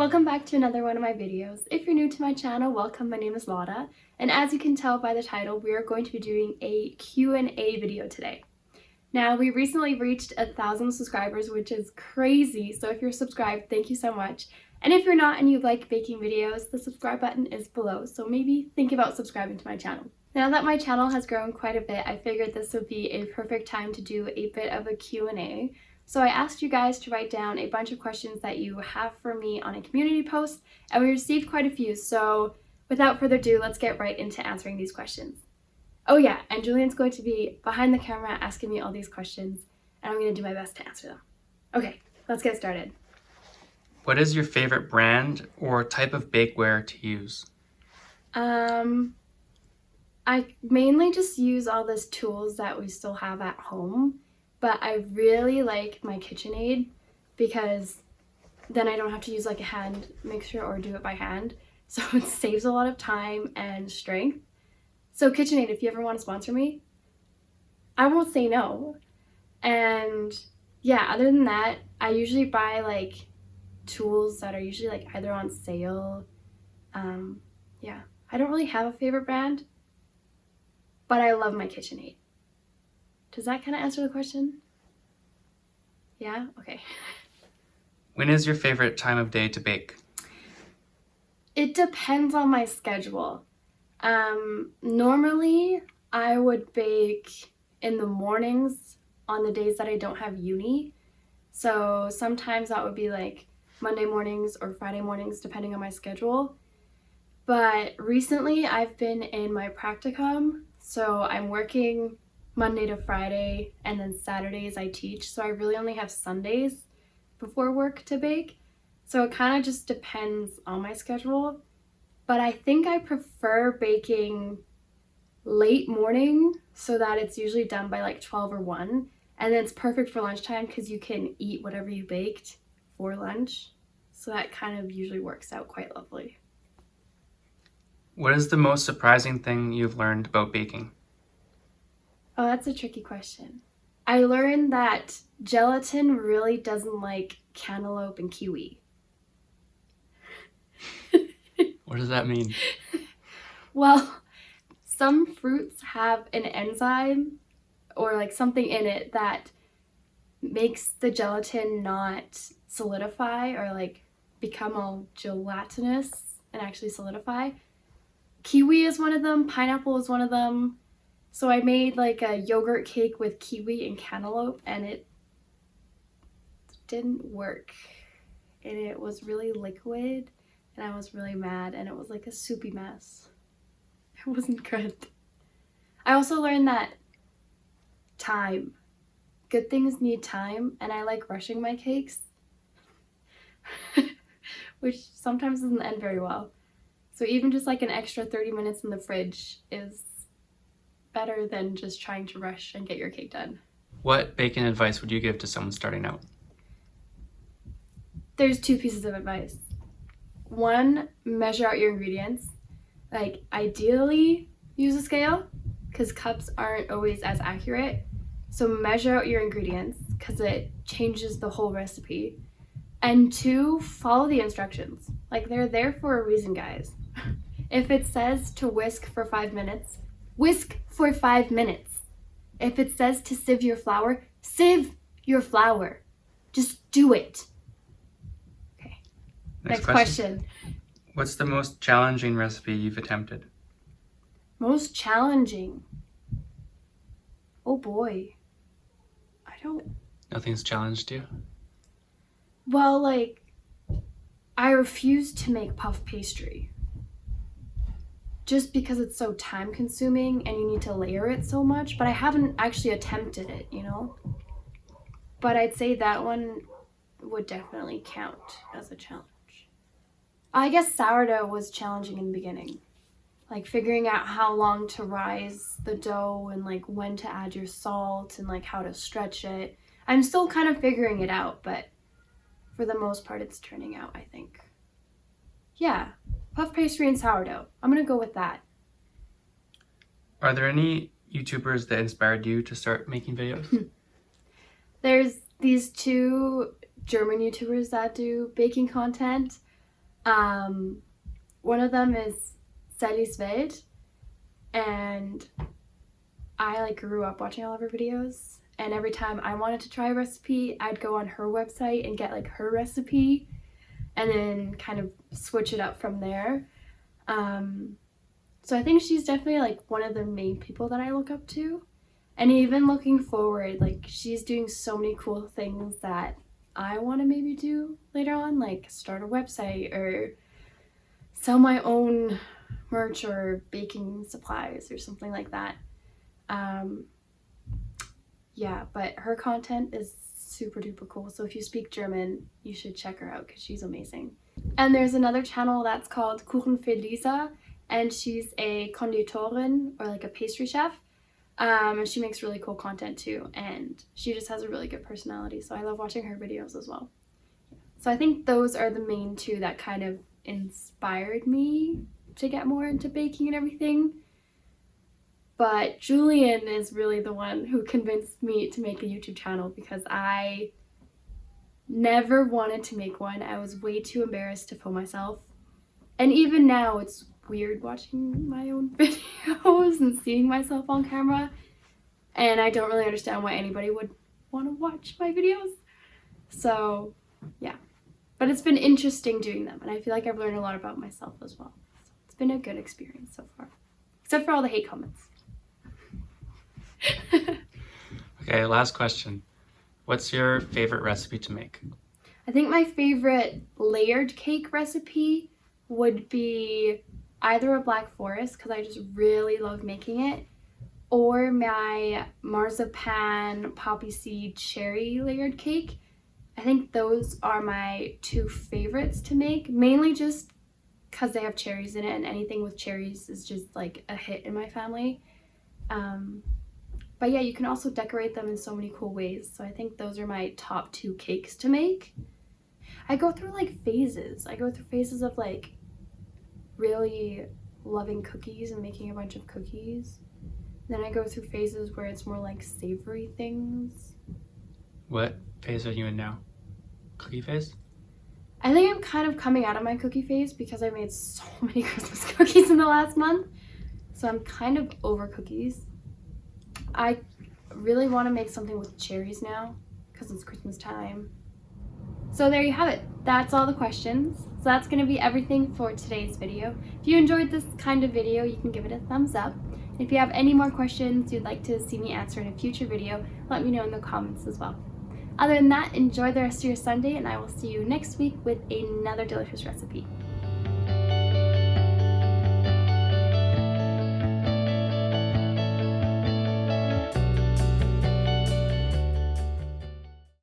Welcome back to another one of my videos. If you're new to my channel, welcome. My name is Lotta, and as you can tell by the title, we are going to be doing a Q&A video today. Now, we recently reached 1,000 subscribers, which is crazy, so if you're subscribed, thank you so much. And if you're not and you like baking videos, the subscribe button is below, so maybe think about subscribing to my channel. Now that my channel has grown quite a bit, I figured this would be a perfect time to do a bit of a Q&A. So I asked you guys to write down a bunch of questions that you have for me on a community post, and we received quite a few, so without further ado, let's get right into answering these questions. Oh yeah, and Julian's going to be behind the camera asking me all these questions, and I'm going to do my best to answer them. Okay, let's get started. What is your favorite brand or type of bakeware to use? I mainly just use all these tools that we still have at home, but I really like my KitchenAid because then I don't have to use like a hand mixer or do it by hand. So it saves a lot of time and strength. So KitchenAid, if you ever want to sponsor me, I won't say no. And yeah, other than that, I usually buy like tools that are usually like either on sale. Yeah, I don't really have a favorite brand, but I love my KitchenAid. Does that kind of answer the question? Yeah? Okay. When is your favorite time of day to bake? It depends on my schedule. Normally, I would bake in the mornings on the days that I don't have uni. So sometimes that would be like Monday mornings or Friday mornings, depending on my schedule. But recently, I've been in my practicum, so I'm working Monday to Friday, and then Saturdays I teach, so I really only have Sundays before work to bake. So it kind of just depends on my schedule, but I think I prefer baking late morning so that it's usually done by like 12 or 1, and then it's perfect for lunchtime because you can eat whatever you baked for lunch. So that kind of usually works out quite lovely. What is the most surprising thing you've learned about baking? Oh, that's a tricky question. I learned that gelatin really doesn't like cantaloupe and kiwi. What does that mean? Well, some fruits have an enzyme or like something in it that makes the gelatin not solidify or like become all gelatinous and actually solidify. Kiwi is one of them, pineapple is one of them. So I made like a yogurt cake with kiwi and cantaloupe, and it didn't work. And it was really liquid, and I was really mad, and it was like a soupy mess. It wasn't good. I also learned that good things need time, and I like rushing my cakes, which sometimes doesn't end very well. So even just like an extra 30 minutes in the fridge is better than just trying to rush and get your cake done. What baking advice would you give to someone starting out? There's 2 pieces of advice. 1, measure out your ingredients. Like ideally use a scale because cups aren't always as accurate. So measure out your ingredients because it changes the whole recipe. And 2, follow the instructions. Like they're there for a reason, guys. If it says to whisk for 5 minutes, whisk for 5 minutes. If it says to sieve your flour, sieve your flour. Just do it. Okay. Next question. What's the most challenging recipe you've attempted? Most challenging? Oh boy. Nothing's challenged you? Well, like, I refuse to make puff pastry. Just because it's so time consuming and you need to layer it so much, but I haven't actually attempted it, you know? But I'd say that one would definitely count as a challenge. I guess sourdough was challenging in the beginning. Like figuring out how long to rise the dough and like when to add your salt and like how to stretch it. I'm still kind of figuring it out, but for the most part it's turning out, I think. Yeah. Puff pastry and sourdough. I'm gonna go with that. Are there any YouTubers that inspired you to start making videos? There's these 2 German YouTubers that do baking content. One of them is Sally's Welt, and I like grew up watching all of her videos, and every time I wanted to try a recipe, I'd go on her website and get like her recipe and then kind of switch it up from there. So I think she's definitely like one of the main people that I look up to. And even looking forward, like she's doing so many cool things that I want to maybe do later on, like start a website or sell my own merch or baking supplies or something like that. Yeah, but her content is super duper cool. So if you speak German, you should check her out because she's amazing. And there's another channel that's called Kuchen für Lisa, and she's a Konditorin, or like a pastry chef. And she makes really cool content too, and she just has a really good personality, so I love watching her videos as well. So I think those are the main two that kind of inspired me to get more into baking and everything. But Julian is really the one who convinced me to make a YouTube channel, because I never wanted to make one. I was way too embarrassed to film myself. And even now, it's weird watching my own videos and seeing myself on camera. And I don't really understand why anybody would want to watch my videos. So, yeah. But it's been interesting doing them, and I feel like I've learned a lot about myself as well. So it's been a good experience so far. Except for all the hate comments. Okay, last question. What's your favorite recipe to make? I think my favorite layered cake recipe would be either a Black Forest, because I just really love making it, or my marzipan poppy seed cherry layered cake. I think those are my two favorites to make, mainly just because they have cherries in it, and anything with cherries is just like a hit in my family. But yeah, you can also decorate them in so many cool ways, so I think those are my top two cakes to make. I go through like phases. I go through phases of like really loving cookies and making a bunch of cookies. Then I go through phases where it's more like savory things. What phase are you in now? Cookie phase? I think I'm kind of coming out of my cookie phase because I made so many Christmas cookies in the last month. So I'm kind of over cookies. I really want to make something with cherries now because it's Christmas time. So there you have it. That's all the questions. So that's going to be everything for today's video. If you enjoyed this kind of video, you can give it a thumbs up. And if you have any more questions you'd like to see me answer in a future video, let me know in the comments as well. Other than that, enjoy the rest of your Sunday, and I will see you next week with another delicious recipe.